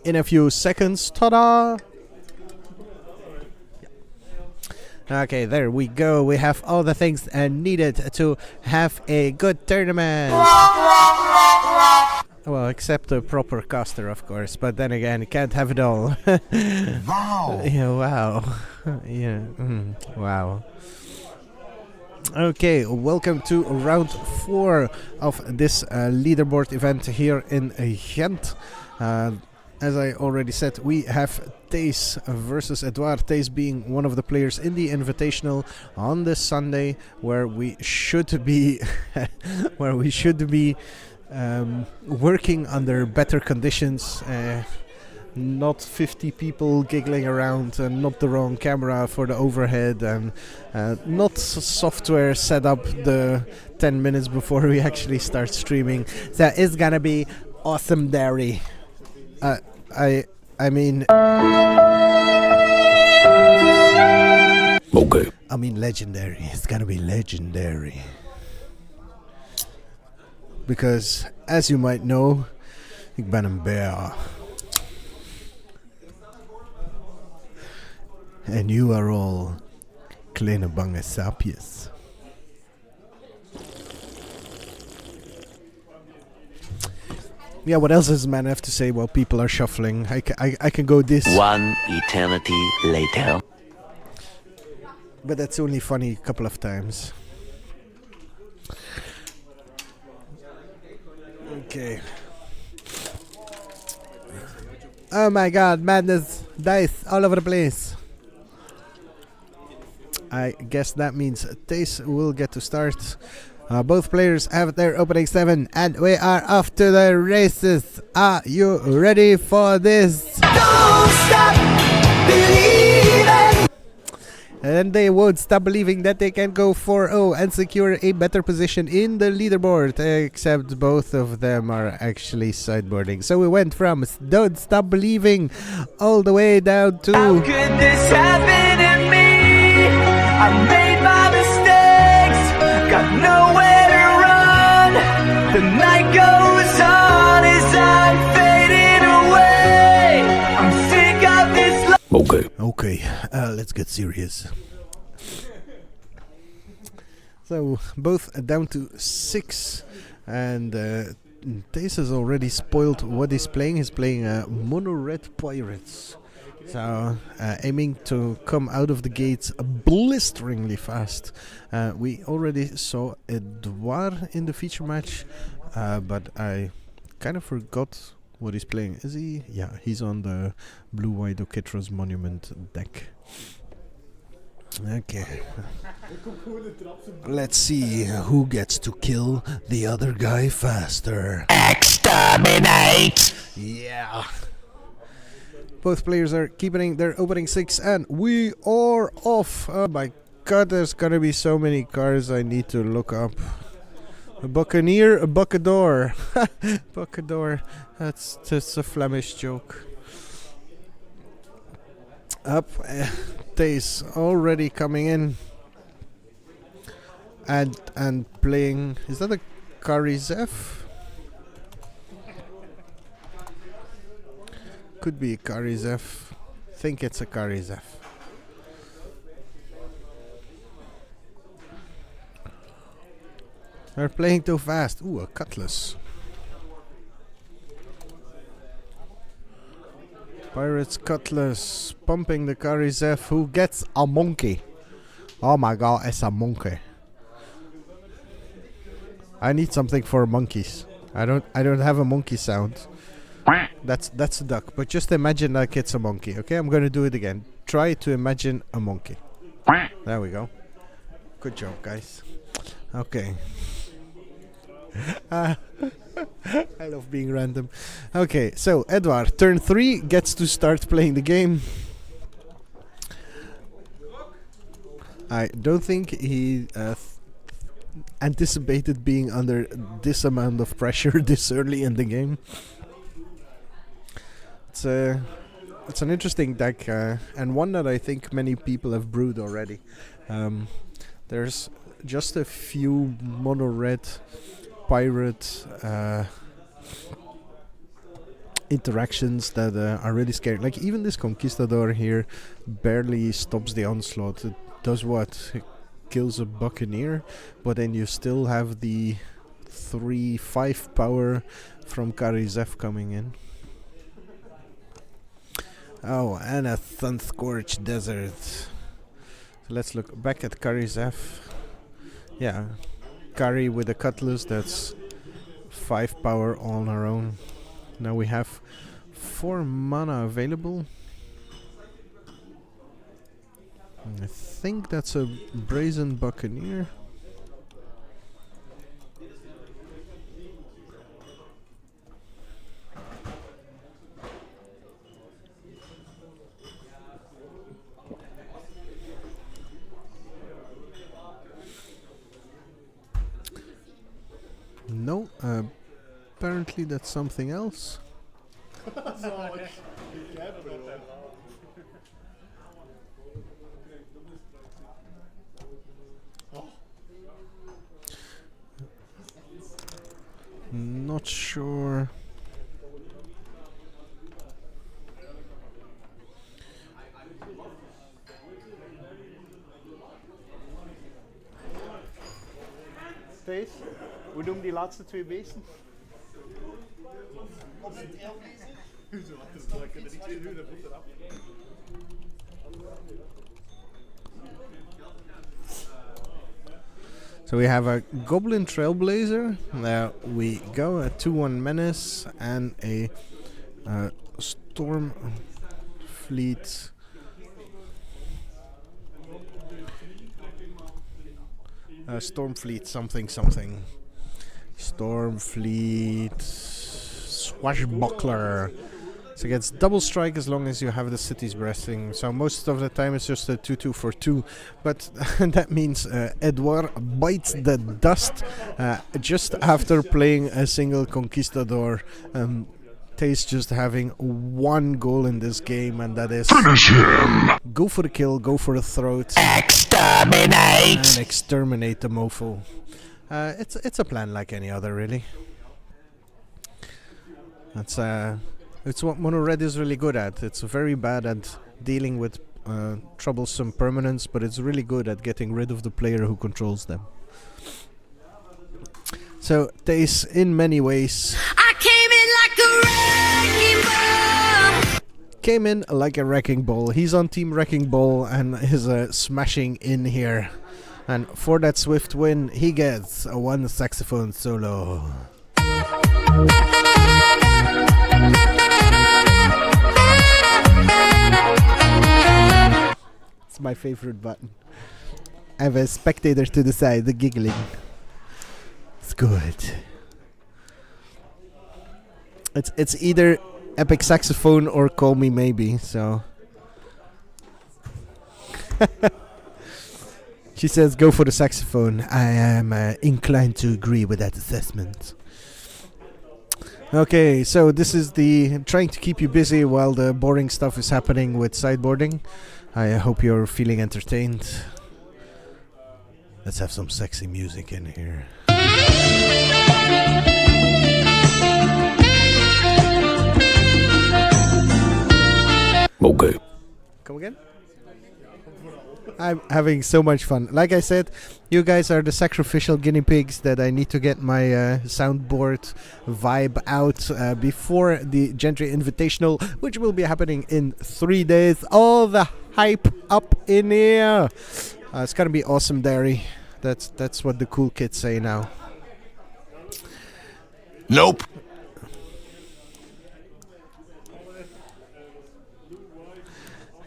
in a few seconds. Ta-da! Okay, there we go. We have all the things needed to have a good tournament. Well, except the proper caster, of course. But then again, you can't have it all. Wow! Yeah, wow. Yeah, wow. Okay, welcome to round 4 of this leaderboard event here in Gent. As I already said, we have Thijs versus Edouard. Thijs being one of the players in the Invitational on this Sunday, where we should be, working under better conditions. Not 50 people giggling around, and not the wrong camera for the overhead, and not software set up the 10 minutes before we actually start streaming. So it's gonna be awesome, Derry. I mean... Okay. I mean legendary. It's gonna be legendary. Because, as you might know, ik ben een bear. And you are all kleine bange sapjes. Yeah, what else does man have to say while people are shuffling? I can go this. One eternity later. But that's only funny a couple of times. Okay. Oh my god, madness. Dice all over the place. I guess that means Thijs will get to start. Both players have their opening 7 and we are off to the races. Are you ready for this? Don't stop believing. And they won't stop believing that they can go 4-0 and secure a better position in the leaderboard. Except both of them are actually sideboarding. So we went from don't stop believing all the way down to... How could this happen to me? I made my mistakes, got nowhere to run. The night goes on as I'm fading away. I'm sick of this Okay. Okay, let's get serious. So, both down to 6. And Thijs has already spoiled what he's playing. He's playing Mono Red Pirates. So, aiming to come out of the gates blisteringly fast. We already saw Edouard in the feature match, but I kind of forgot what he's playing. Is he? Yeah, he's on the Blue-White Okitros Monument deck. Okay. Let's see who gets to kill the other guy faster. Exterminate! Yeah. Both players are keeping their opening 6 and we are off. Oh my god, there's gonna be so many cars I need to look up. A Buccaneer, a Bucador. Bucador, that's just a Flemish joke. Up, Thijs already coming in. And playing, is that a Karizev? Could be a Karizev. Think it's a Karizev. They're playing too fast. Ooh, a Cutlass. Pirates Cutlass pumping the Karizev, who gets a monkey. Oh my god, it's a monkey. I need something for monkeys. I don't have a monkey sound. That's a duck, but just imagine like it's a monkey. Okay, I'm gonna do it again. Try to imagine a monkey. There we go. Good job, guys. Okay. I love being random. Okay, so Edouard, turn 3, gets to start playing the game. I don't think he anticipated being under this amount of pressure this early in the game. It's an interesting deck, and one that I think many people have brewed already. There's just a few mono red pirate interactions that are really scary. Like even this Conquistador here barely stops the onslaught. It does what? It kills a Buccaneer, but then you still have the 3-5 power from Karizef coming in. Oh, and a Sunscorched Desert. So let's look back at Karizef. Yeah, Kari with a Cutlass, that's 5 power on her own. Now we have 4 mana available. I think that's a Brazen Buccaneer. No, apparently that's something else. Not sure. Thijs, hoe noemen die laatste 2 beesten? So we have a Goblin Trailblazer. There we go, a 2/1 Menace and a Storm Fleet. Stormfleet something. Stormfleet Swashbuckler. So it gets double strike as long as you have the cities breasting. So most of the time it's just a 2/2 for 2. But that means Edouard bites the dust just after playing a single Conquistador. Thijs just having 1 goal in this game, and that is Finish him! go for the kill, go for the throat, Exterminate! and exterminate the mofo. It's a plan like any other, really. It's what Mono Red is really good at. It's very bad at dealing with troublesome permanents, but it's really good at getting rid of the player who controls them. So Thijs, in many ways, came in like a wrecking ball. He's on Team Wrecking Ball and is smashing in here. And for that swift win, he gets a 1 saxophone solo. It's my favorite button. I have a spectator to the side, the giggling. It's good. It's either epic saxophone or call me maybe, so. She says go for the saxophone. I am inclined to agree with that assessment. Okay, so this is the trying to keep you busy while the boring stuff is happening with sideboarding. I hope you're feeling entertained. Let's have some sexy music in here. Okay. Come again? I'm having so much fun. Like I said, you guys are the sacrificial guinea pigs that I need to get my soundboard vibe out before the Gentry Invitational, which will be happening in 3 days. All the hype up in here. It's gonna be awesome, Derry. That's what the cool kids say now. Nope.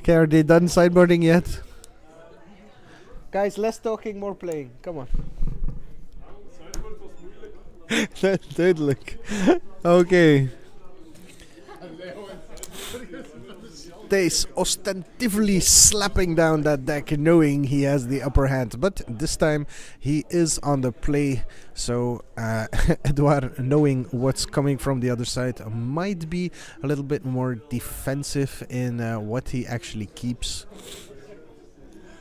Okay, are they done sideboarding yet? Guys, less talking, more playing. Come on. Duidelijk. Okay. Thijs ostensibly slapping down that deck, knowing he has the upper hand. But this time he is on the play, so Edouard, knowing what's coming from the other side, might be a little bit more defensive in what he actually keeps.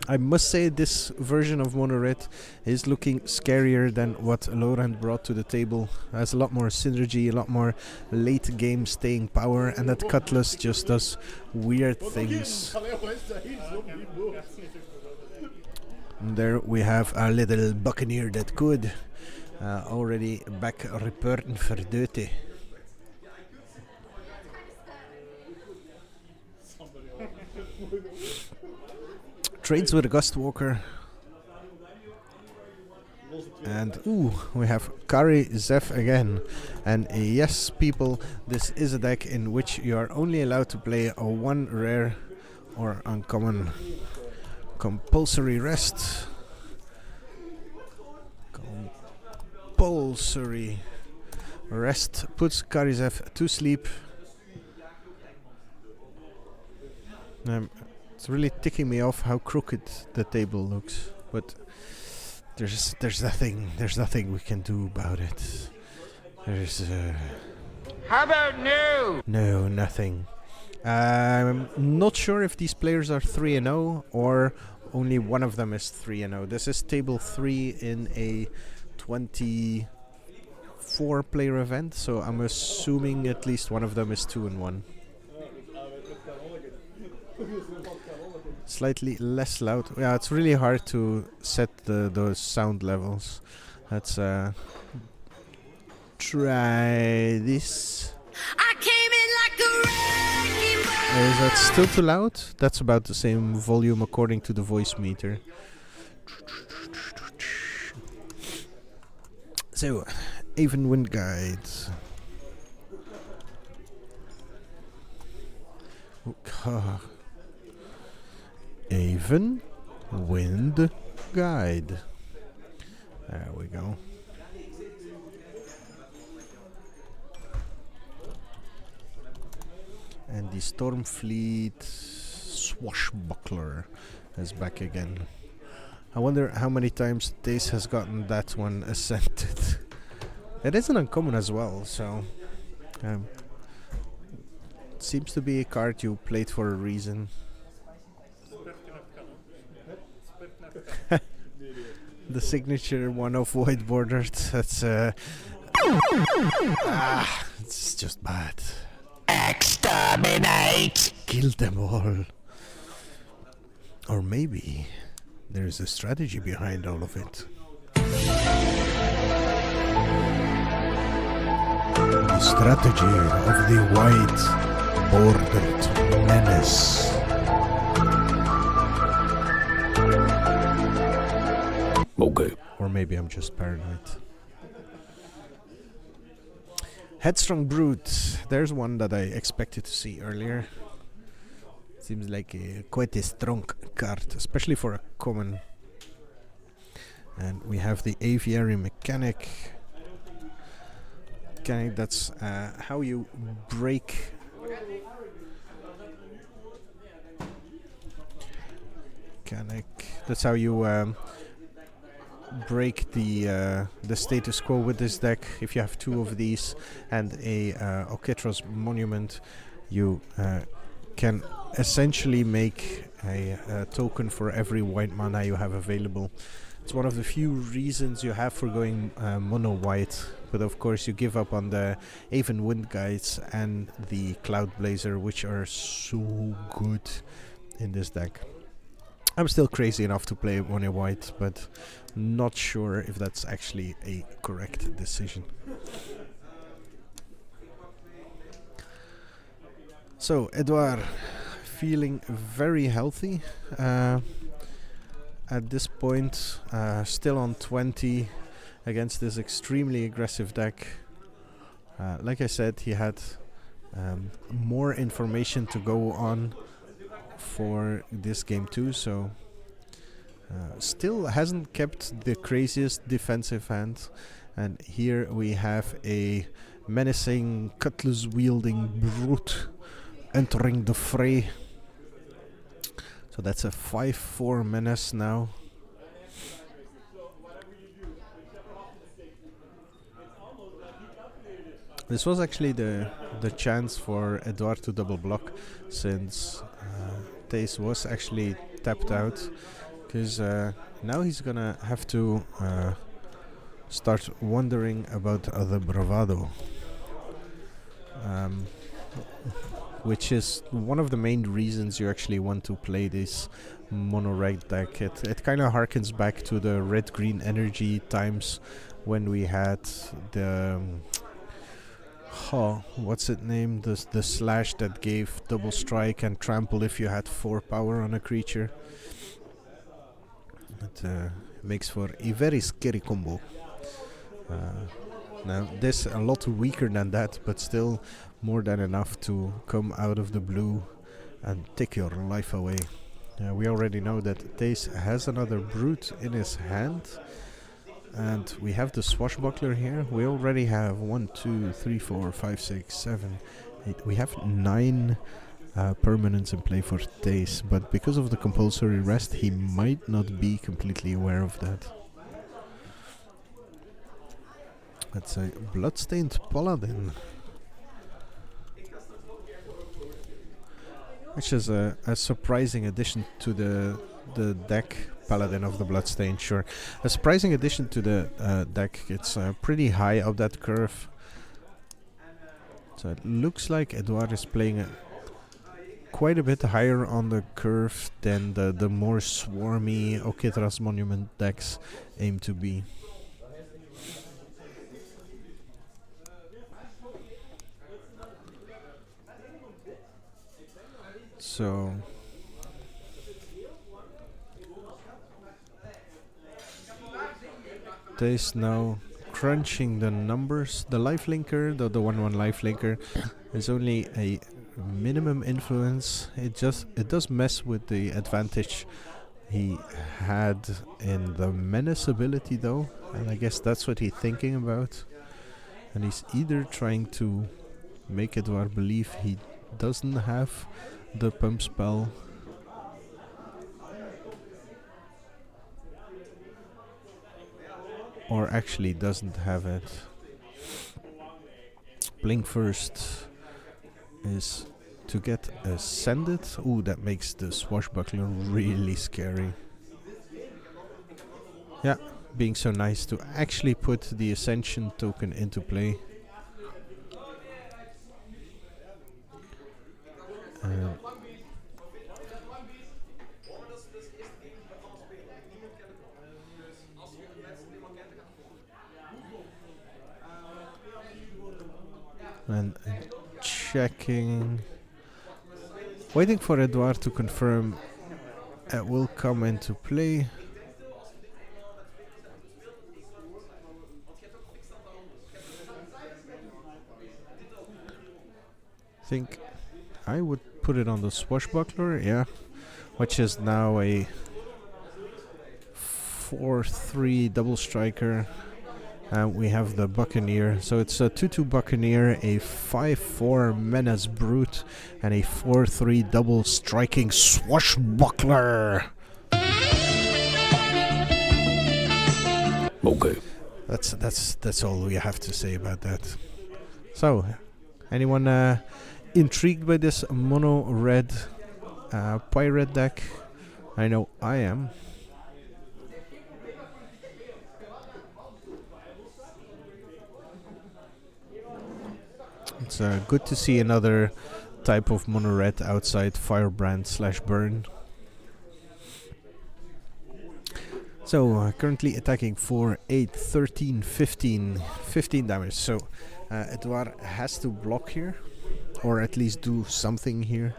I must say this version of Mono Red is looking scarier than what Laurent brought to the table. Has a lot more synergy, a lot more late game staying power, and that Cutlass just does weird things. And there we have our little buccaneer that could. Already back reporting for duty. Trades with a Gustwalker. And we have Kari Zeph again. And yes, people, this is a deck in which you are only allowed to play a 1 rare or uncommon. Compulsory rest. Compulsory rest puts Kari Zeph to sleep. It's really ticking me off how crooked the table looks, but there's nothing we can do about it. How about no? No, nothing. I'm not sure if these players are 3-0 or only one of them is 3-0. This is table 3 in a 24 player event, so I'm assuming at least one of them is 2-1. Slightly less loud. Yeah, it's really hard to set those sound levels. Let's try this. I came in like a wrecking ball. Is that still too loud? That's about the same volume according to the voice meter. So, even wind guides. Even wind guide. There we go. And the Stormfleet Swashbuckler is back again. I wonder how many times Thijs has gotten that one ascended. It is an uncommon as well, so seems to be a card you played for a reason. The signature one of white bordered. That's it's just bad. Exterminate! Kill them all. Or maybe there's a strategy behind all of it. The strategy of the white bordered menace. Okay. Or maybe I'm just paranoid. Headstrong Brute. There's one that I expected to see earlier. Seems like quite a strong card, especially for a common. And we have the Aviary Mechanic. That's how you break. Mechanic. That's how you break the status quo with this deck. If you have 2 of these and a Oketros Monument, you can essentially make a token for every white mana you have available. It's one of the few reasons you have for going mono white, but of course you give up on the Aven Wind Guides and the Cloud Blazer, which are so good in this deck. I'm still crazy enough to play mono white, but not sure if that's actually a correct decision. So, Edouard, feeling very healthy at this point, still on 20 against this extremely aggressive deck. Like I said, he had more information to go on for this game too, so still hasn't kept the craziest defensive hand. And here we have a menacing cutlass wielding brute entering the fray. So that's a 5/4 menace now. This was actually the chance for Edouard to double block, since Thijs was actually tapped out. Because now he's gonna have to start wondering about the bravado. Which is one of the main reasons you actually want to play this mono red deck. It kind of harkens back to the red-green energy times when we had the what's it named? The slash that gave double strike and trample if you had 4 power on a creature. It makes for a very scary combo. Now this a lot weaker than that, but still more than enough to come out of the blue and take your life away. We already know that Thijs has another brute in his hand, and we have the swashbuckler here. We already have 1, 2, 3, 4, 5, 6, 7, 8. We have 9 permanents in play for Thijs, but because of the compulsory rest, he might not be completely aware of that. That's a Bloodstained Paladin, which is a surprising addition to the deck. Paladin of the Bloodstained, sure. A surprising addition to the deck. It's pretty high up that curve. So it looks like Edouard is playing quite a bit higher on the curve than the more swarmy Oketra's Monument decks aim to be. So Thijs now crunching the numbers. The lifelinker, the 1/1 lifelinker, is only a minimum influence. It does mess with the advantage he had in the menace ability though, and I guess that's what he's thinking about. And he's either trying to make Edouard believe he doesn't have the pump spell, or actually doesn't have it. Blink first is to get ascended. Ooh, that makes the swashbuckler really scary. Yeah, being so nice to actually put the ascension token into play. And checking, waiting for Edouard to confirm it will come into play. I think I would put it on the swashbuckler, yeah, which is now a 4/3 double striker. We have the Buccaneer, so it's a 2/2 Buccaneer, a 5/4 Menace Brute, and a 4/3 double striking Swashbuckler. Okay. That's all we have to say about that. So, anyone intrigued by this mono red pirate deck? I know I am. It's good to see another type of mono red outside Firebrand / Burn. So currently attacking for 8, 13, 15 damage. So Edouard has to block here, or at least do something here.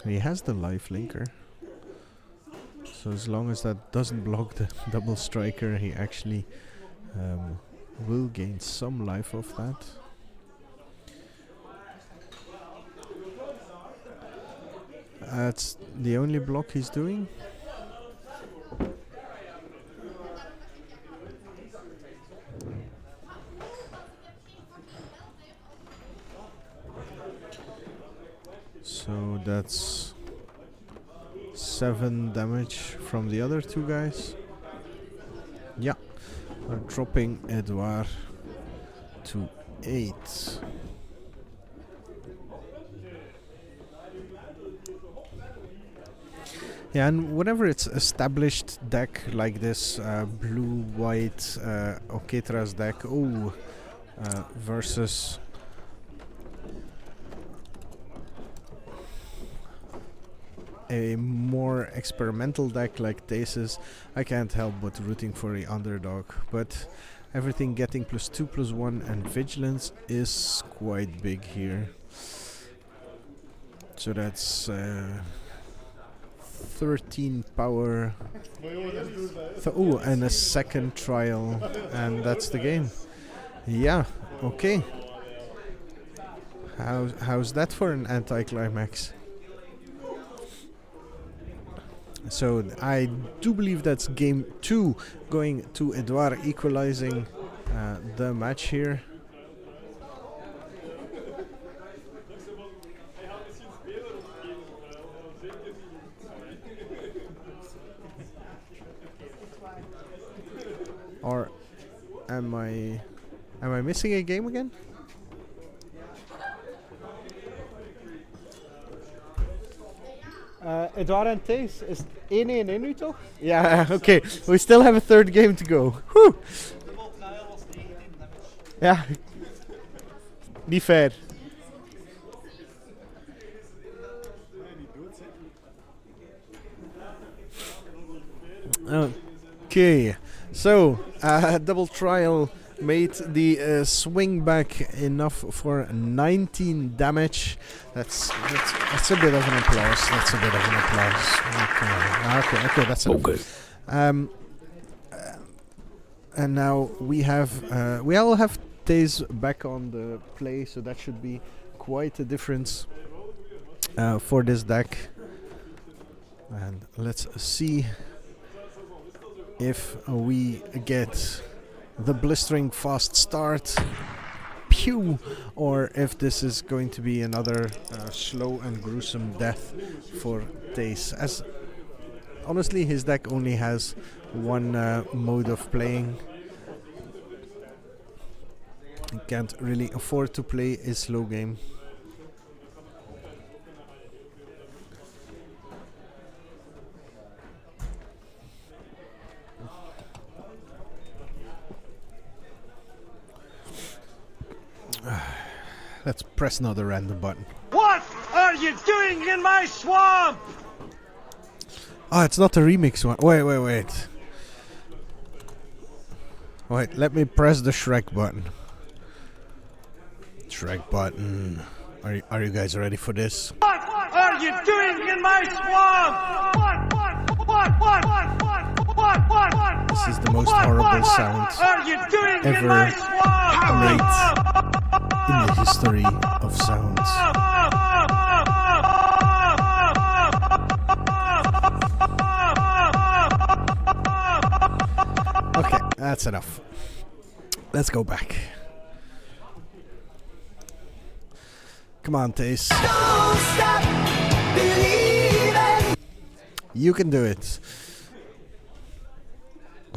He has the life linker. So as long as that doesn't block the double striker, he actually will gain some life off that. That's the only block he's doing. So that's 7 damage from the other two guys. Yeah, we're dropping Edouard to 8. Yeah, and whenever it's established deck like this, blue, white, Oketra's deck, versus a more experimental deck like Thijs's, I can't help but rooting for the underdog. But everything getting +2, +1 and vigilance is quite big here. So that's 13 power. And a second trial, and that's the game. Yeah, okay. How's that for an anticlimax? So I do believe that's game 2 going to Edouard, equalizing the match here. Or am I missing a game again? Edouard en Thijs is 1-1 nu toch? Yeah, okay. We still have a third game to go. Whew. Ja. Niet fair. Okay. So, double trial made the swing back enough for 19 damage. That's a bit of an applause. That's a bit of an applause. Okay, that's enough. Okay. And now we all have Thijs back on the play, so that should be quite a difference for this deck. And let's see if we get the blistering fast start, pew, or if this is going to be another slow and gruesome death for Thijs. As honestly, his deck only has one mode of playing. He can't really afford to play a slow game. Let's press another random button. What are you doing in my swamp? Oh, it's not the remix one. Wait. Wait, let me press the Shrek button. Shrek button. Are you guys ready for this? What are you doing in my swamp? This is the most horrible sound Are you doing in ever my swamp? made in the history of sounds. Okay, that's enough. Let's go back. Come on, Thijs. Don't stop believing. You can do it.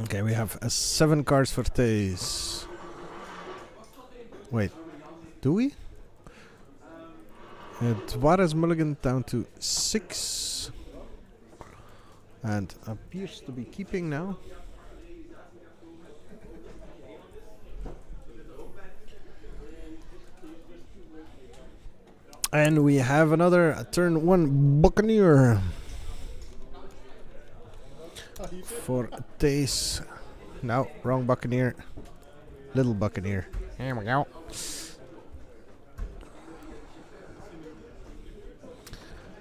Okay, we have 7 cards for Thijs. Wait, do we? Edouard has mulligan down to 6. And appears to be keeping now. And we have another turn 1 Buccaneer for Thijs. No, wrong Buccaneer. Little Buccaneer. Here we go.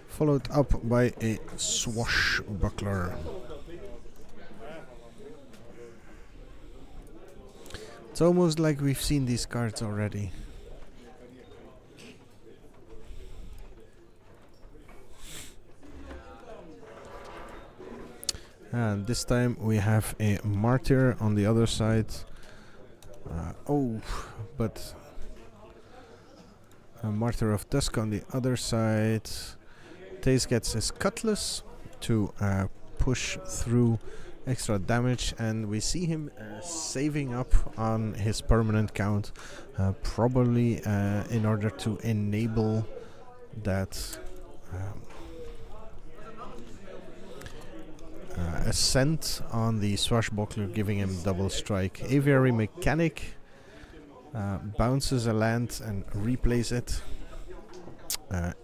Followed up by a Swashbuckler. It's almost like we've seen these cards already. And this time we have a Martyr on the other side. But a Martyr of Dusk on the other side. Thijs gets his Cutlass to push through extra damage, and we see him saving up on his permanent count, probably in order to enable that ascent on the swashbuckler, giving him double strike. Aviary Mechanic bounces a land and replays it,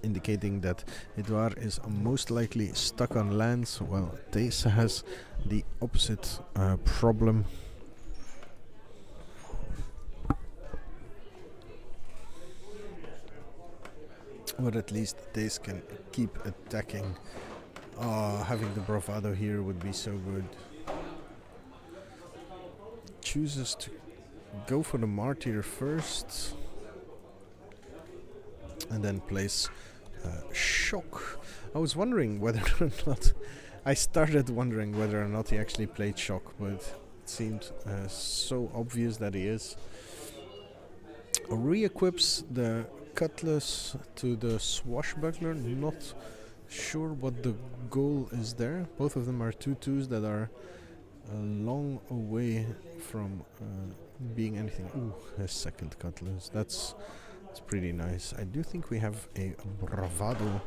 indicating that Edouard is most likely stuck on lands, while Thijs has the opposite problem. But at least Thijs can keep attacking. Oh, having the bravado here would be so good. Chooses to go for the martyr first, and then plays shock. I was wondering whether or not I started wondering whether or not he actually played shock, but it seemed so obvious that he is. Re-equips the cutlass to the swashbuckler. Not sure what the goal is there. Both of them are 2/2s that are a long away from being anything. Ooh, a second cutlass. That's pretty nice. I do think we have a bravado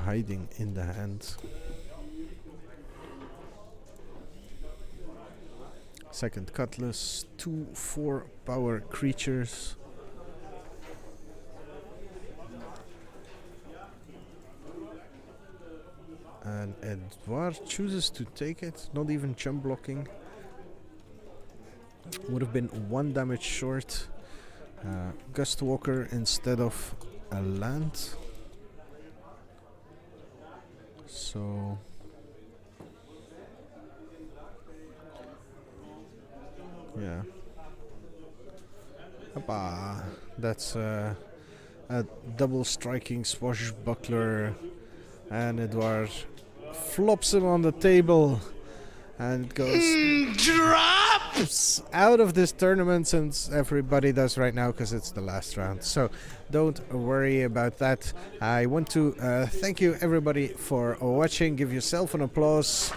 hiding in the hand. Second cutlass, 2/4 power creatures. And Edouard chooses to take it, not even jump blocking. Would have been 1 damage short. Gustwalker instead of a land. So yeah. Hoppa. That's a double striking swashbuckler, and Edouard flops him on the table, and it goes drops out of this tournament, since everybody does right now, because it's the last round. So don't worry about that. I want to thank you everybody for watching. Give yourself an applause.